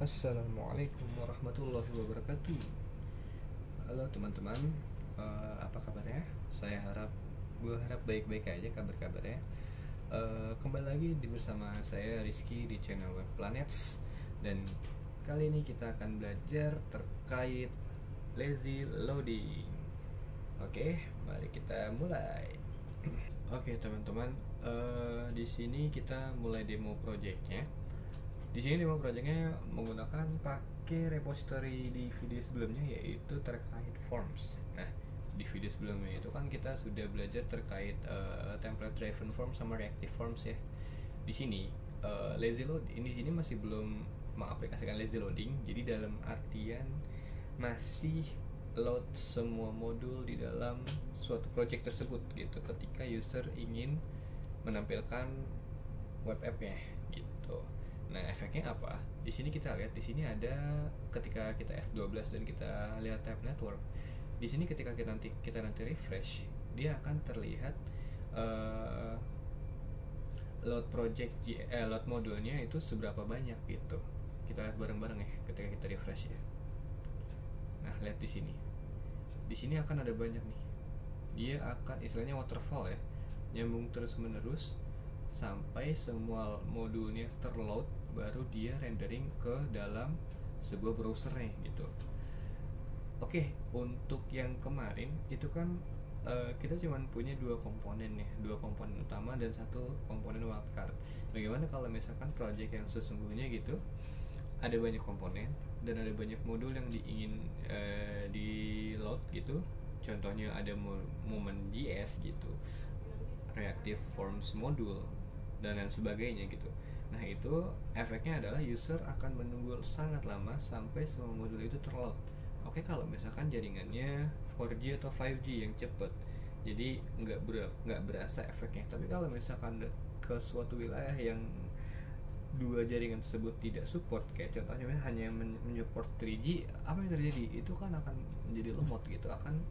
Assalamualaikum warahmatullahi wabarakatuh. Halo teman-teman, apa kabarnya? Gue harap baik-baik aja kabar-kabarnya. Kembali lagi bersama saya Rizky di channel Web Planets. Dan kali ini kita akan belajar terkait lazy loading. Oke, mari kita mulai. Oke teman-teman, di sini kita mulai demo projectnya. Di sini demo projectnya menggunakan pakai repository di video sebelumnya, yaitu terkait forms. Nah, di video sebelumnya itu kan kita sudah belajar terkait template driven forms sama reactive forms ya. Di sini lazy load ini masih belum mengaplikasikan lazy loading. Jadi dalam artian masih load semua modul di dalam suatu project tersebut gitu ketika user ingin menampilkan web app-nya gitu. Nah, efeknya apa? Di sini kita lihat, di sini ada ketika kita F12 dan kita lihat tab network. Di sini ketika kita nanti refresh, dia akan terlihat load modulnya itu seberapa banyak gitu. Kita lihat bareng-bareng ya ketika kita refresh ya. Nah, lihat di sini. Di sini akan ada banyak nih. Dia akan istilahnya waterfall ya. Nyambung terus-menerus sampai semua modulnya terload, baru dia rendering ke dalam sebuah browsernya gitu. Oke, untuk yang kemarin itu kan kita cuma punya dua komponen utama dan satu komponen wildcard. Bagaimana kalau misalkan project yang sesungguhnya gitu ada banyak komponen dan ada banyak modul yang diingin di load gitu. Contohnya ada moment.js gitu, reactive forms modul dan lain sebagainya gitu. Nah, itu efeknya adalah user akan menunggu sangat lama sampai semua modul itu terload. Oke, kalau misalkan jaringannya 4G atau 5G yang cepet, jadi nggak berasa efeknya. Tapi kalau misalkan ke suatu wilayah yang dua jaringan tersebut tidak support, kayak contohnya hanya menyupport 3G, apa yang terjadi? Itu kan akan menjadi lemot gitu, akan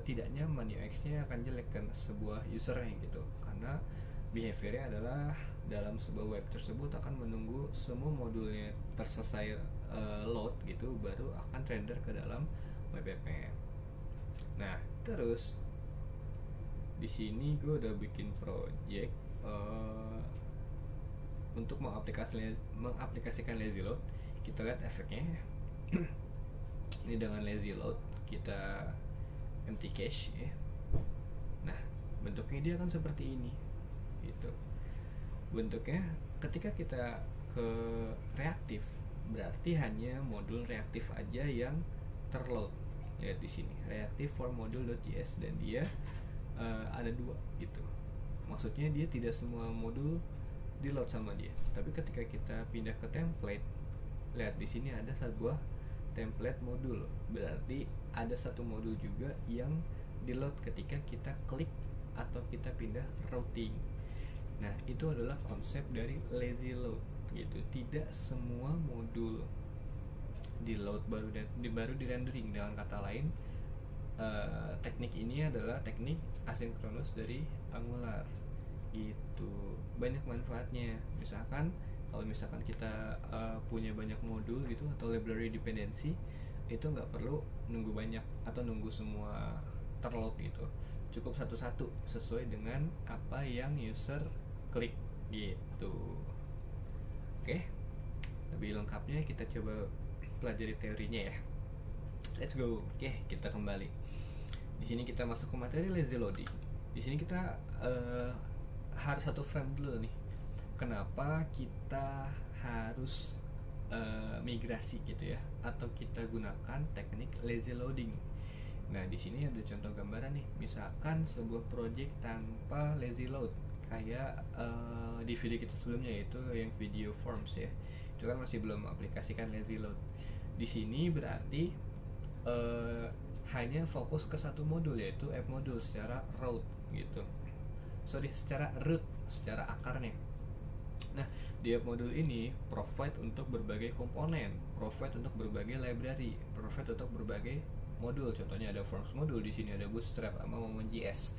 tidak nyaman, UX-nya akan jelek kan sebuah usernya gitu, karena behaviornya adalah dalam sebuah web tersebut akan menunggu semua modulnya terselesai load gitu, baru akan render ke dalam web app-nya. Nah, terus di sini gue udah bikin project untuk mengaplikasikan lazy load. Kita lihat efeknya. Ini dengan lazy load kita empty cache ya. Nah, bentuknya dia kan seperti ini gitu. Bentuknya ketika kita ke reaktif, berarti hanya modul reaktif aja yang terload. Lihat di sini, reactive for module.js, dan dia ada dua gitu. Maksudnya dia tidak semua modul di load sama dia. Tapi ketika kita pindah ke template, lihat di sini ada sebuah template modul, berarti ada satu modul juga yang di load ketika kita klik atau kita pindah routing. Nah, itu adalah konsep dari lazy load gitu. Tidak semua modul di load baru di rendering. Dengan kata lain, teknik ini adalah teknik asinkronus dari Angular gitu. Banyak manfaatnya. Kalau misalkan kita punya banyak modul gitu atau library dependency, itu nggak perlu nunggu banyak atau nunggu semua terload gitu. Cukup satu-satu sesuai dengan apa yang user klik gitu. Oke, lebih lengkapnya kita coba pelajari teorinya ya. Let's go. Oke, kita kembali. Di sini kita masuk ke materi lazy loading. Di sini kita harus satu frame dulu nih. Kenapa kita harus migrasi gitu ya, atau kita gunakan teknik lazy loading. Nah, di sini ada contoh gambaran nih. Misalkan sebuah project tanpa lazy load, kayak di video kita sebelumnya, yaitu yang video forms ya. Itu kan masih belum aplikasikan lazy load. Di sini berarti hanya fokus ke satu modul, yaitu app modul secara root gitu. Secara akarnya. Nah, di app modul ini provide untuk berbagai komponen, provide untuk berbagai library, provide untuk berbagai modul. Contohnya ada forms modul, di sini ada bootstrap sama moment.js.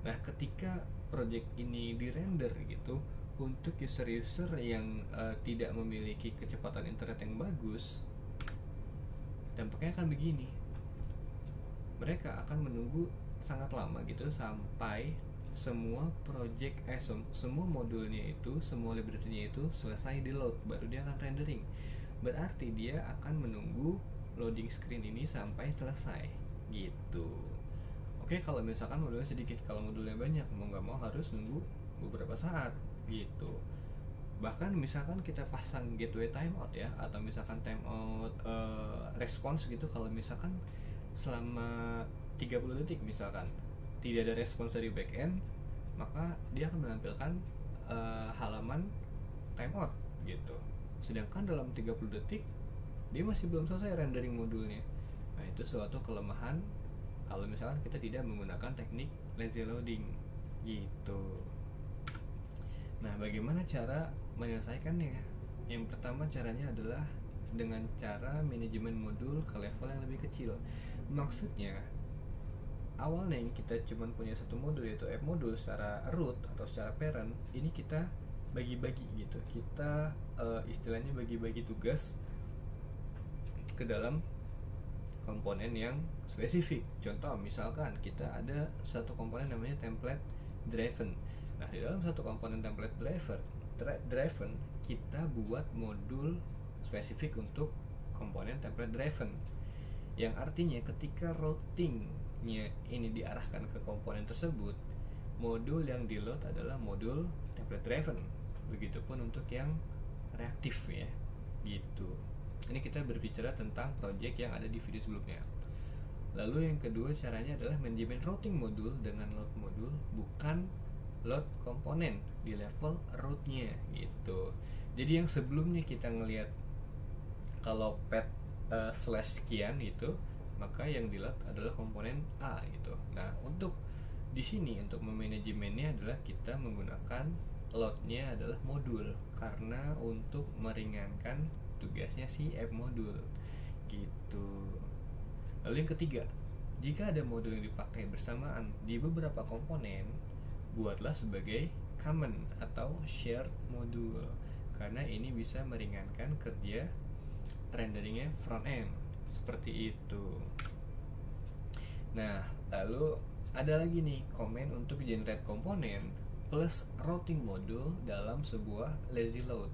Nah, ketika project ini di render gitu, untuk user-user yang tidak memiliki kecepatan internet yang bagus, dampaknya akan begini. Mereka akan menunggu sangat lama gitu sampai semua project semua modulnya itu, semua library-nya itu selesai di load, baru dia akan rendering. Berarti dia akan menunggu loading screen ini sampai selesai gitu. Oke, kalau misalkan modulnya sedikit, kalau modulnya banyak, mau nggak mau harus nunggu beberapa saat gitu. Bahkan misalkan kita pasang gateway timeout ya, atau misalkan timeout response gitu, kalau misalkan selama 30 detik misalkan tidak ada respons dari backend, maka dia akan menampilkan halaman timeout gitu. Sedangkan dalam 30 detik dia masih belum selesai rendering modulnya. Nah, itu suatu kelemahan kalau misalkan kita tidak menggunakan teknik lazy loading gitu. Nah, bagaimana cara menyelesaikannya? Yang pertama caranya adalah dengan cara manajemen modul ke level yang lebih kecil. Maksudnya awalnya kita cuma punya satu modul, yaitu app modul secara root atau secara parent. Ini kita bagi-bagi gitu. Kita istilahnya bagi-bagi tugas ke dalam komponen yang spesifik. Contoh misalkan kita ada satu komponen namanya template driven. Nah, di dalam satu komponen template driven kita buat modul spesifik untuk komponen template driven, yang artinya ketika routingnya ini diarahkan ke komponen tersebut, modul yang di load adalah modul template driven. Begitupun untuk yang reaktif ya gitu. Ini kita berbicara tentang project yang ada di video sebelumnya. Lalu yang kedua caranya adalah manajemen routing modul dengan load modul, bukan load komponen di level rootnya gitu. Jadi yang sebelumnya kita ngelihat kalau pet slash sekian gitu, maka yang di load adalah komponen A gitu. Nah, untuk di sini untuk memanajemennya adalah kita menggunakan loadnya adalah modul, karena untuk meringankan tugasnya si app modul gitu. Lalu yang ketiga, jika ada modul yang dipakai bersamaan di beberapa komponen, buatlah sebagai common atau shared modul, karena ini bisa meringankan kerja renderingnya front end seperti itu. Nah, lalu ada lagi nih komen untuk generate komponen plus routing modul dalam sebuah lazy load.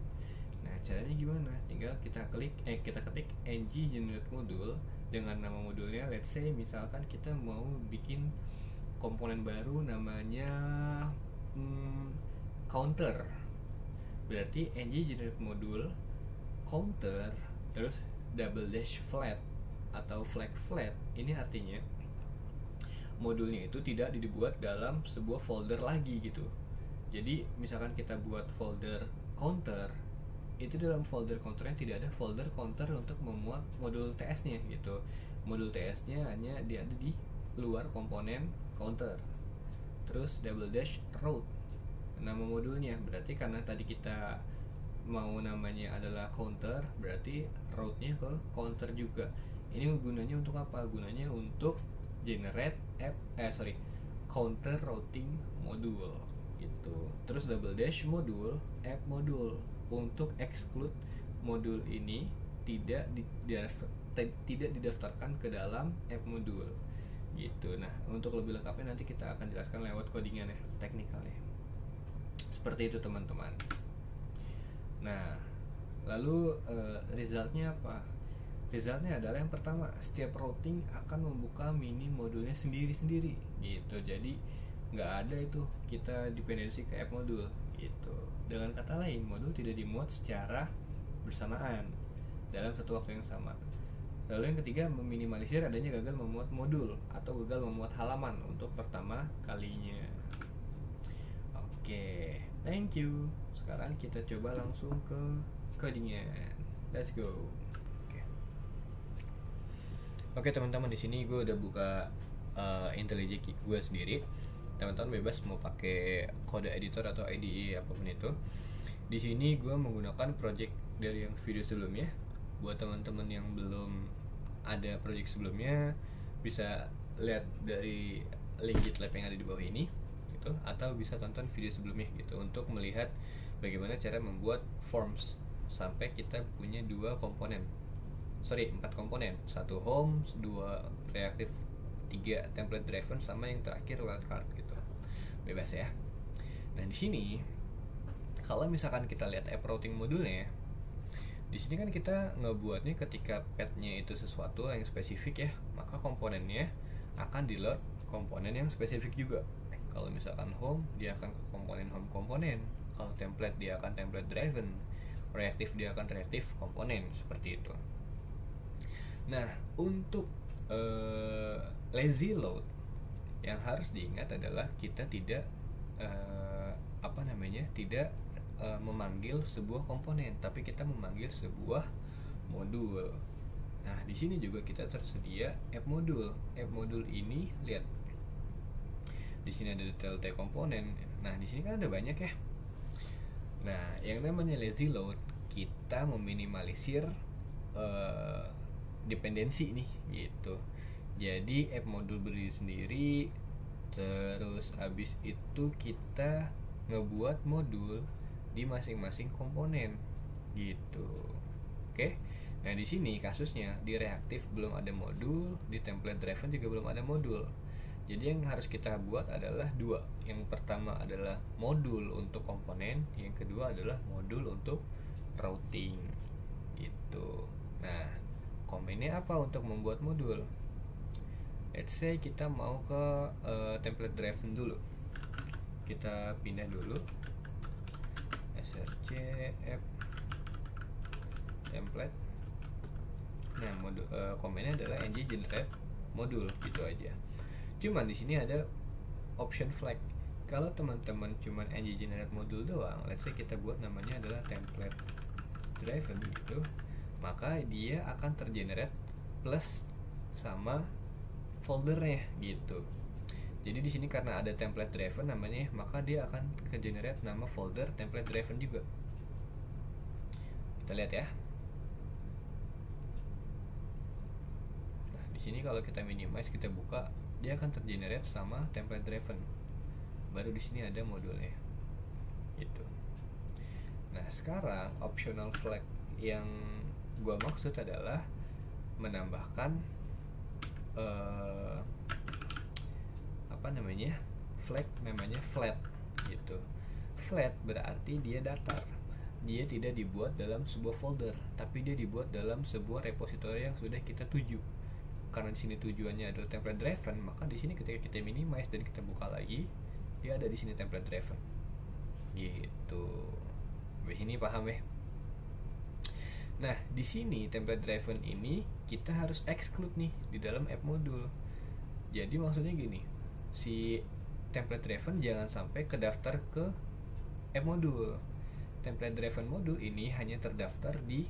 Nah, caranya gimana? Tinggal kita ketik ng generate modul dengan nama modulnya. Let's say misalkan kita mau bikin komponen baru namanya counter. Berarti ng generate modul counter terus double dash flat atau flag flat. Ini artinya modulnya itu tidak dibuat dalam sebuah folder lagi gitu. Jadi misalkan kita buat folder counter, itu dalam folder counternya tidak ada folder counter untuk memuat modul TS-nya gitu. Modul TS-nya hanya ada di luar komponen counter. Terus double dash route nama modulnya, berarti karena tadi kita mau namanya adalah counter, berarti route-nya ke counter juga. Ini gunanya untuk apa? Gunanya untuk generate counter routing modul gitu. Terus double dash modul app modul untuk exclude modul ini tidak didaftarkan ke dalam app modul gitu. Nah, untuk lebih lengkapnya nanti kita akan jelaskan lewat codingan ya, teknikalnya. Seperti itu teman-teman. Nah, lalu resultnya apa? Resultnya adalah yang pertama, setiap routing akan membuka mini modulnya sendiri-sendiri gitu. Jadi nggak ada itu kita dependensi ke app modul gitu. Dengan kata lain, modul tidak dimuat secara bersamaan dalam satu waktu yang sama. Lalu yang ketiga, meminimalisir adanya gagal memuat modul atau gagal memuat halaman untuk pertama kalinya. Oke, thank you. Sekarang kita coba langsung ke codingnya. Let's go. Oke teman-teman, di sini gue udah buka IntelliJ gue sendiri. Teman-teman bebas mau pakai kode editor atau IDE apapun itu. Di sini gue menggunakan project dari yang video sebelumnya. Buat teman-teman yang belum ada project sebelumnya, bisa lihat dari link GitLab yang ada di bawah ini gitu, atau bisa tonton video sebelumnya gitu untuk melihat bagaimana cara membuat forms sampai kita punya 4 komponen, 1 home, 2 reactive, 3 template driven, sama yang terakhir wildcard gitu. Bebas ya. Nah, di sini kalau misalkan kita lihat app routing modulnya, di sini kan kita ngebuatnya ketika path-nya itu sesuatu yang spesifik ya, maka komponennya akan di load komponen yang spesifik juga. Kalau misalkan home, dia akan ke home komponen. Kalau template, dia akan template driven. Reactive, dia akan reactive komponen, seperti itu. Nah, untuk lazy load yang harus diingat adalah kita tidak tidak memanggil sebuah komponen, tapi kita memanggil sebuah modul. Nah, di sini juga kita tersedia app modul. App modul ini lihat, di sini ada detail T komponen. Nah, di sini kan ada banyak ya. Nah, yang namanya lazy load, kita meminimalisir dependensi nih gitu. Jadi app modul berdiri sendiri, terus abis itu kita ngebuat modul di masing-masing komponen gitu. Oke. Nah, di sini kasusnya di reaktif belum ada modul, di template driven juga belum ada modul. Jadi yang harus kita buat adalah 2. Yang pertama adalah modul untuk komponen, yang kedua adalah modul untuk routing gitu. Nah, komennya apa untuk membuat modul? Let's say kita mau ke template driven dulu. Kita pindah dulu src app template. Nah, modul komennya adalah ng generate modul gitu aja. Cuman di sini ada option flag. Kalau teman-teman cuman ng generate modul doang, let's say kita buat namanya adalah template driven gitu, maka dia akan tergenerate plus sama foldernya gitu. Jadi di sini karena ada template driven namanya, maka dia akan ke generate nama folder template driven juga. Kita lihat ya. Nah, di sini kalau kita minimize, kita buka, dia akan tergenerate sama template driven. Baru di sini ada modulnya. Gitu. Nah, sekarang optional flag yang gua maksud adalah menambahkan flag namanya flat gitu. Flat berarti dia datar. Dia tidak dibuat dalam sebuah folder, tapi dia dibuat dalam sebuah repository yang sudah kita tuju. Karena di sini tujuannya adalah template driven, maka di sini ketika kita minimize dan kita buka lagi, dia ada di sini template driven. Gitu. Ini paham ya? Nah, di sini template driven ini kita harus exclude nih di dalam app modul. Jadi maksudnya gini, si template driven jangan sampai kedaftar ke app modul. Template driven modul ini hanya terdaftar di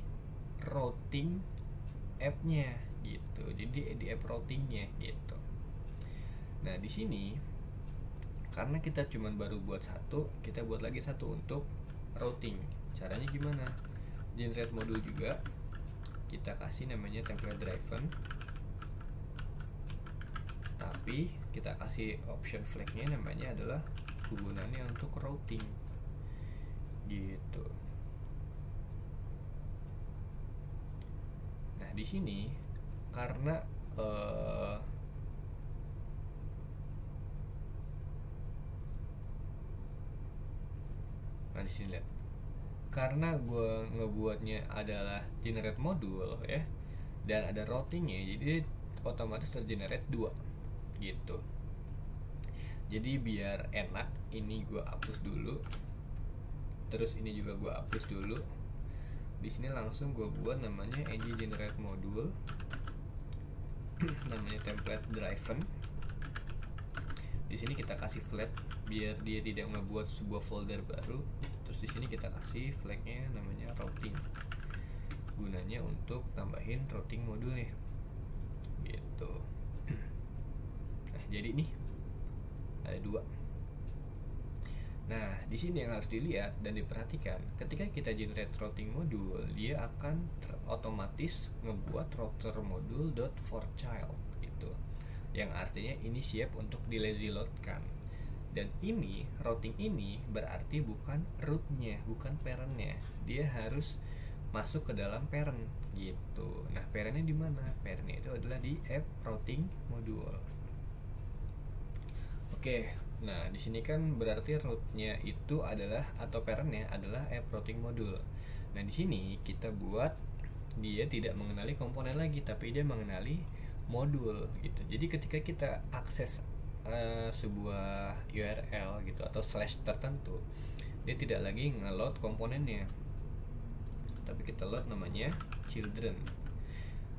routing app-nya gitu. Jadi di app routing-nya gitu. Nah, di sini karena kita cuma baru buat satu, kita buat lagi satu untuk routing. Caranya gimana? Generate modul juga, kita kasih namanya template driven, tapi kita kasih option flag-nya namanya adalah kegunaannya untuk routing gitu. Nah, di sini karena di sini lihat, karena gue ngebuatnya adalah generate modul ya, dan ada routingnya, jadi otomatis tergenerate 2 gitu. Jadi biar enak, ini gue hapus dulu, terus ini juga gue hapus dulu. Di sini langsung gue buat namanya ng generate modul, namanya template driven. Di sini kita kasih flag biar dia tidak membuat sebuah folder baru. Terus di sini kita kasih flagnya namanya routing, gunanya untuk tambahin routing modulnya gitu. Nah, jadi nih ada 2. Nah, di sini yang harus dilihat dan diperhatikan, ketika kita generate routing modul, dia akan otomatis ngebuat router modul .forChild gitu, yang artinya ini siap untuk di lazy load kan. Dan ini routing ini berarti bukan rootnya, bukan parentnya. Dia harus masuk ke dalam parent gitu. Nah, parentnya di mana? Parentnya itu adalah di app routing module. Oke, nah di sini kan berarti rootnya itu adalah atau parentnya adalah app routing module. Nah di sini kita buat dia tidak mengenali komponen lagi, tapi dia mengenali modul gitu. Jadi ketika kita akses sebuah URL gitu atau slash tertentu, dia tidak lagi nge-load komponennya, tapi kita load namanya children.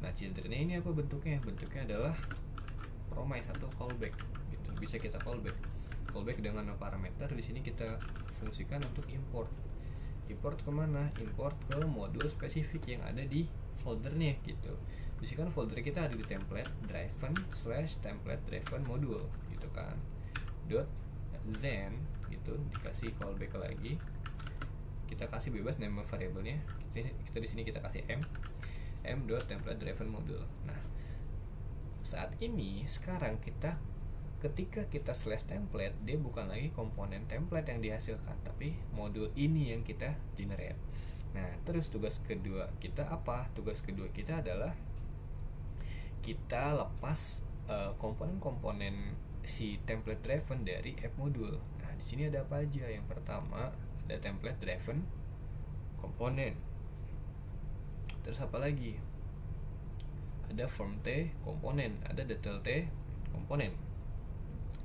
Nah childrennya ini apa bentuknya? Bentuknya adalah promise atau callback gitu. Bisa kita callback dengan parameter. Di sini kita fungsikan untuk import kemana? Import ke modul spesifik yang ada di foldernya gitu. Di sini kan folder kita ada di template driven / template driven module gitu kan. Then gitu dikasih callback lagi. Kita kasih bebas nama variabelnya. Kita di sini kita kasih m.template driven module. Nah, saat ini sekarang ketika kita / template, dia bukan lagi komponen template yang dihasilkan, tapi modul ini yang kita generate. Nah, terus tugas kedua kita apa? Tugas kedua kita adalah kita lepas komponen-komponen si template driven dari app module. Nah, di sini ada apa aja? Yang pertama ada template driven komponen. Terus apa lagi? Ada form T komponen, ada detail T komponen.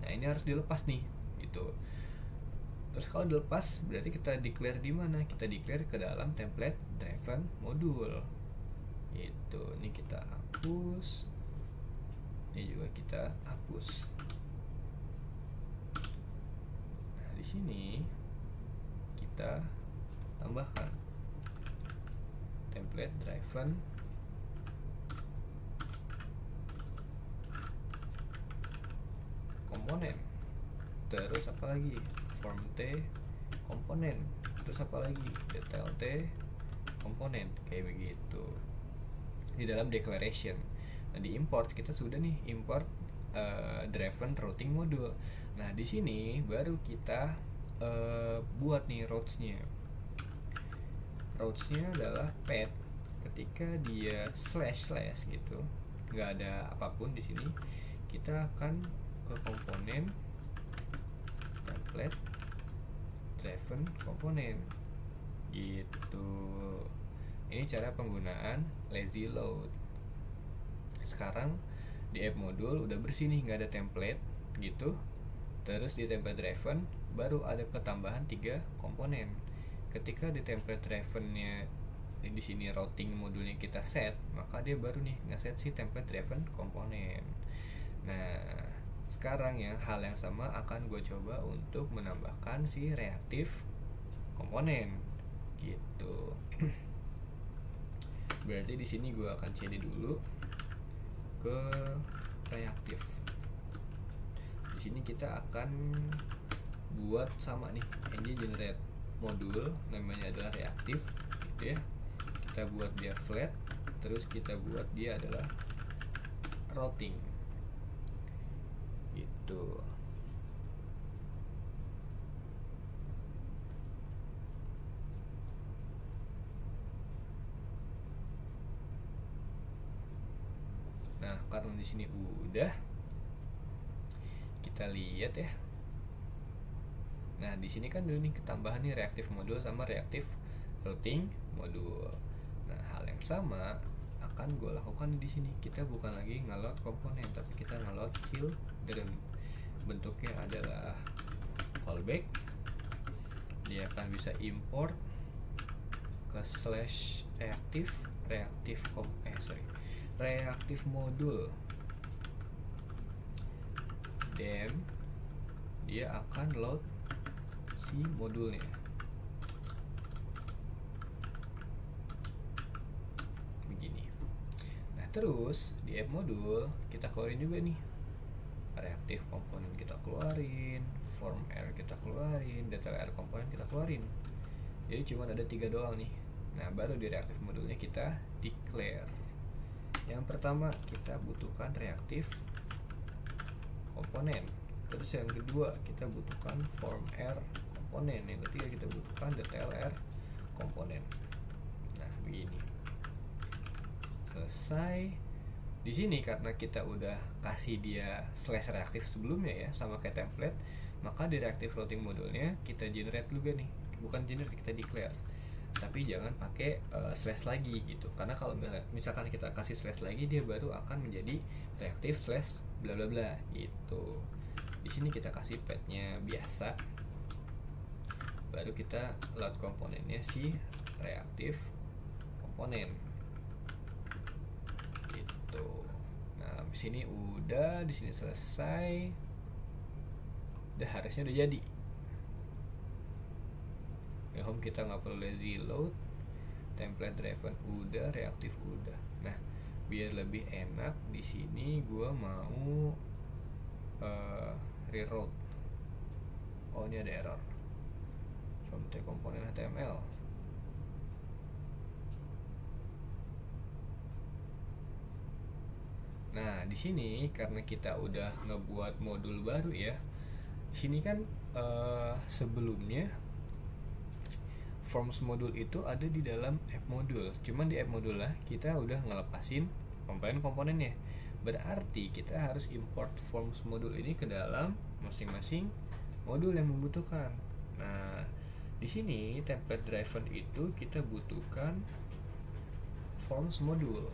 Nah, ini harus dilepas nih, gitu. Terus kalau dilepas, berarti kita declare di mana? Kita declare ke dalam template driven module. Itu, ini kita hapus. Ini juga kita hapus. Nah, di sini kita tambahkan template driven komponen. Terus apa lagi? Form T komponen. Terus apa lagi? Detail T komponen. Kayak begitu. Di dalam declaration. Nah, di import kita sudah nih import driven routing module. Nah, di sini baru kita buat nih routes-nya. Routes-nya adalah path. Ketika dia / gitu, nggak ada apapun di sini, kita akan ke komponen template driven komponen gitu. Ini cara penggunaan lazy load. Sekarang di app module udah bersih nih, nggak ada template gitu. Terus di template driven baru ada ketambahan 3 komponen. Ketika di template drivennya di sini routing modulnya kita set, maka dia baru nih ngeset si template driven komponen. Nah, sekarang hal yang sama akan gue coba untuk menambahkan si reaktif komponen gitu. Berarti di sini gue akan cd dulu ke reaktif. Di sini kita akan buat sama nih, ng generate modul namanya adalah reaktif gitu ya. Kita buat dia flat, terus kita buat dia adalah routing gitu. Nah, karena di sini udah, kita lihat ya. Nah, di sini kan dulu nih ketambahan nih reaktif modul sama reaktif routing modul. Nah, hal yang sama akan gue lakukan di sini. Kita bukan lagi nge-load komponen, tapi kita nge-load children. Bentuknya adalah callback. Dia akan bisa import ke / reaktif modul. Dan dia akan load si modulnya. Begini. Nah, terus di app modul kita keluarin juga nih. Reaktif komponen kita keluarin, form R kita keluarin, detail R komponen kita keluarin. Jadi cuma ada 3 doang nih. Nah, baru di reaktif modulnya kita declare. Yang pertama kita butuhkan reaktif komponen. Terus yang kedua kita butuhkan form R komponen. Yang ketiga kita butuhkan detail R komponen. Nah begini. Selesai. Di sini karena kita udah kasih dia slash reaktif sebelumnya ya, sama kayak template, maka di reactive routing modulnya kita generate juga nih. Bukan generate, kita declare. Tapi jangan pakai slash lagi gitu. Karena kalau misalkan kita kasih slash lagi, dia baru akan menjadi reactive slash bla bla bla gitu. Di sini kita kasih path-nya biasa. Baru kita load komponennya si reactive komponen. Gitu. Nah, di sini udah, di sini selesai. Udah, harusnya udah jadi. Ya, home kita nggak perlu lazy load, template driven udah, reaktif udah. Nah, biar lebih enak di sini gua mau reroute. Oh, ini ada error from the komponen HTML. Nah, di sini karena kita udah ngebuat modul baru ya. Di sini kan sebelumnya forms modul itu ada di dalam app modul. Cuman di app modul lah kita udah ngelepasin komponen-komponennya. Berarti kita harus import forms modul ini ke dalam masing-masing modul yang membutuhkan. Nah, di sini template driven itu kita butuhkan forms modul.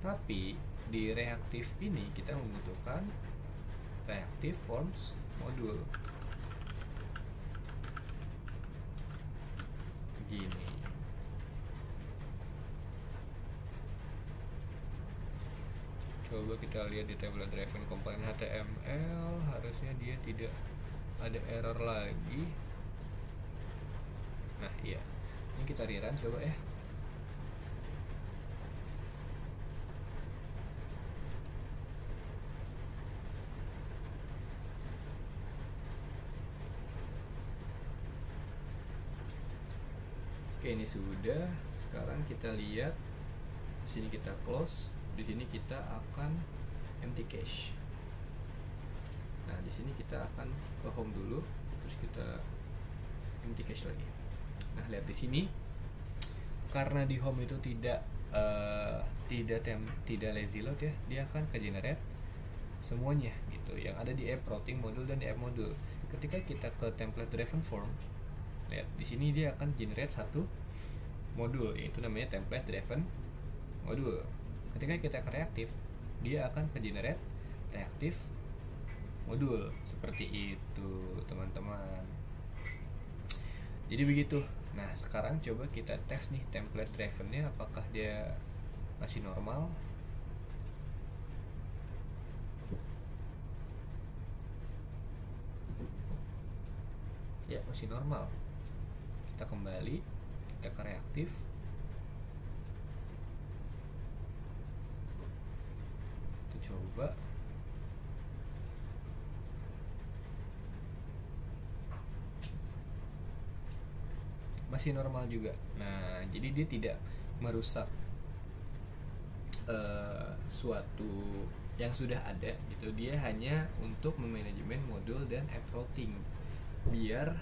Tapi di reaktif ini kita membutuhkan reactive forms modul. Gini. Coba kita lihat di template driven komponen HTML, harusnya dia tidak ada error lagi. Nah, iya. Ini kita rerun coba ya. Oke, ini sudah. Sekarang kita lihat. Di sini kita close. Di sini kita akan empty cache. Nah, di sini kita akan ke home dulu, terus kita empty cache lagi. Nah, lihat di sini. Karena di home itu tidak lazy load ya, dia akan ke generate semuanya gitu. Yang ada di app routing modul dan di app modul. Ketika kita ke template driven form, lihat di sini dia akan generate satu modul, yaitu namanya template driven modul. Ketika kita ke reaktif, dia akan ke generate reaktif modul. Seperti itu teman-teman. Jadi begitu. Nah, sekarang coba kita tes nih template drivennya, apakah dia masih normal. Ya, masih normal. Kita kembali, kita ke reaktif. Kita coba. Masih normal juga. Nah, jadi dia tidak merusak suatu yang sudah ada gitu. Dia hanya untuk memanajemen modul dan app routing biar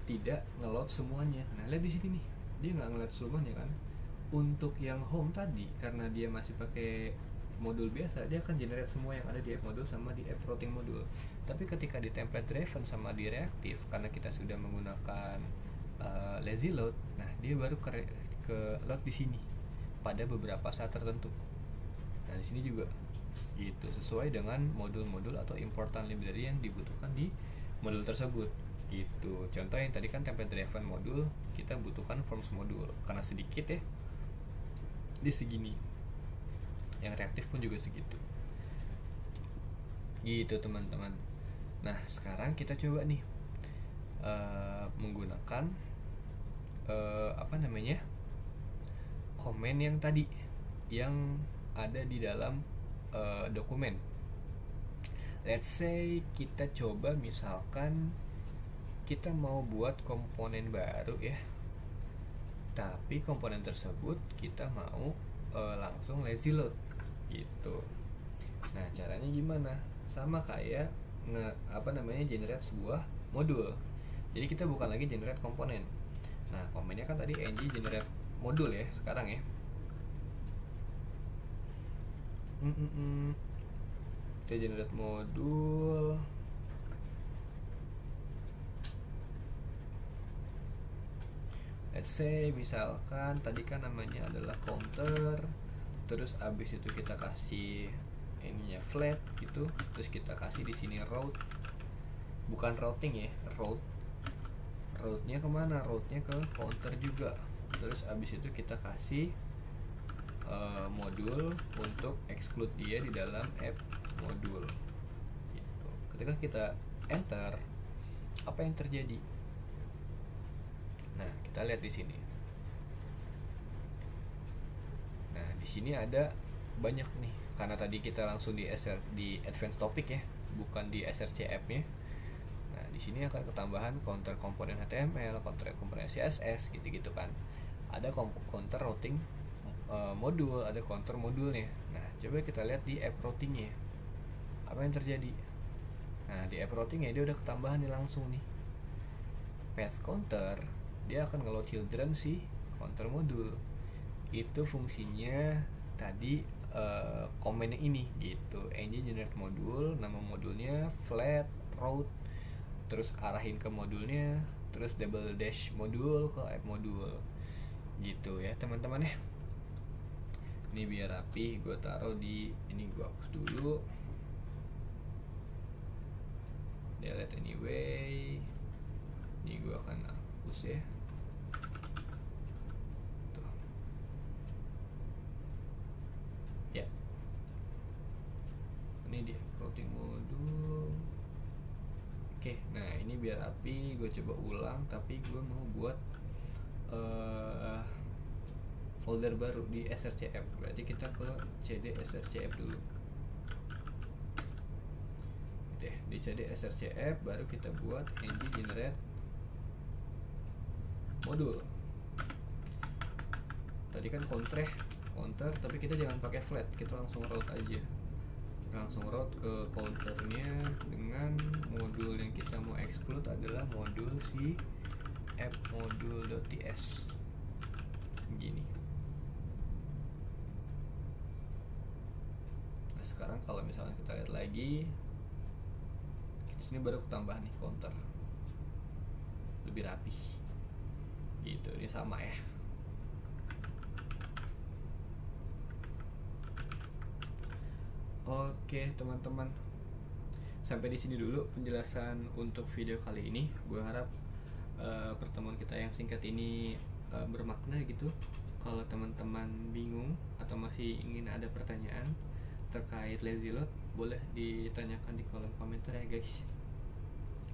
tidak ngeload semuanya. Nah, lihat di sini nih, dia nggak ngeload semuanya kan. Untuk yang home tadi, karena dia masih pakai modul biasa, dia akan generate semua yang ada di app modul sama di app routing modul. Tapi ketika di template driven sama di reactive, karena kita sudah menggunakan lazy load, nah dia baru ke load di sini pada beberapa saat tertentu. Nah, di sini juga gitu, sesuai dengan modul-modul atau important library yang dibutuhkan di modul tersebut gitu. Contoh yang tadi kan template driven modul, kita butuhkan forms modul karena sedikit ya, dia segini. Yang reaktif pun juga segitu gitu teman-teman. Nah, sekarang kita coba nih menggunakan komen yang tadi yang ada di dalam dokumen. Let's say kita coba misalkan kita mau buat komponen baru ya, tapi komponen tersebut kita mau langsung lazy load gitu. Nah, caranya gimana? Sama kayak generate sebuah modul. Jadi kita bukan lagi generate komponen. Nah, komponennya kan tadi ng generate modul ya, sekarang ya. Kita generate modul. Let's say misalkan tadi kan namanya adalah counter, terus abis itu kita kasih ininya flat gitu, terus kita kasih di sini route, bukan routing ya, route-nya kemana? Route-nya ke counter juga. Terus abis itu kita kasih modul untuk exclude dia di dalam app modul gitu. Ketika kita enter, apa yang terjadi? Nah, kita lihat di sini. Nah, di sini ada banyak nih, karena tadi kita langsung di advanced topic ya, bukan di src app-nya. Nah, di sini akan ketambahan counter komponen HTML, counter komponen CSS gitu-gitu kan. Ada counter routing modul, ada counter modulnya. Nah, coba kita lihat di app routingnya, apa yang terjadi. Nah, di app routingnya dia udah ketambahan nih langsung nih, path counter, dia akan ngeload children si counter modul. Itu fungsinya tadi komennya ini gitu, ng generate modul, nama modulnya flat route, terus arahin ke modulnya, terus double dash modul ke app modul gitu ya teman-teman ya. Ini biar rapi, gue taruh di ini, gue hapus dulu, delete anyway. Ini gue akan hapus ya. Tuh. Ya, ini dia routing modul. Oke, nah ini biar rapi, gue coba ulang, tapi gue mau buat folder baru di src app. Berarti kita ke cd src app dulu. Oke, di cd src app baru kita buat ng generate modul. Tadi kan counter, tapi kita jangan pakai flat, kita langsung route aja. Kita langsung route ke counternya dengan modul yang kita mau exclude adalah modul si app modul.ts gini. Nah, sekarang kalau misalnya kita lihat lagi, di sini baru ketambah nih counter, lebih rapi gitu. Ini sama ya. Oke teman-teman, sampai di sini dulu penjelasan untuk video kali ini. Gue harap pertemuan kita yang singkat ini bermakna gitu. Kalau teman-teman bingung atau masih ingin ada pertanyaan terkait lazy load, boleh ditanyakan di kolom komentar ya guys.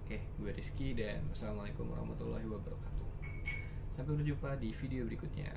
Oke, gue Rizky dan assalamualaikum warahmatullahi wabarakatuh. Sampai berjumpa di video berikutnya.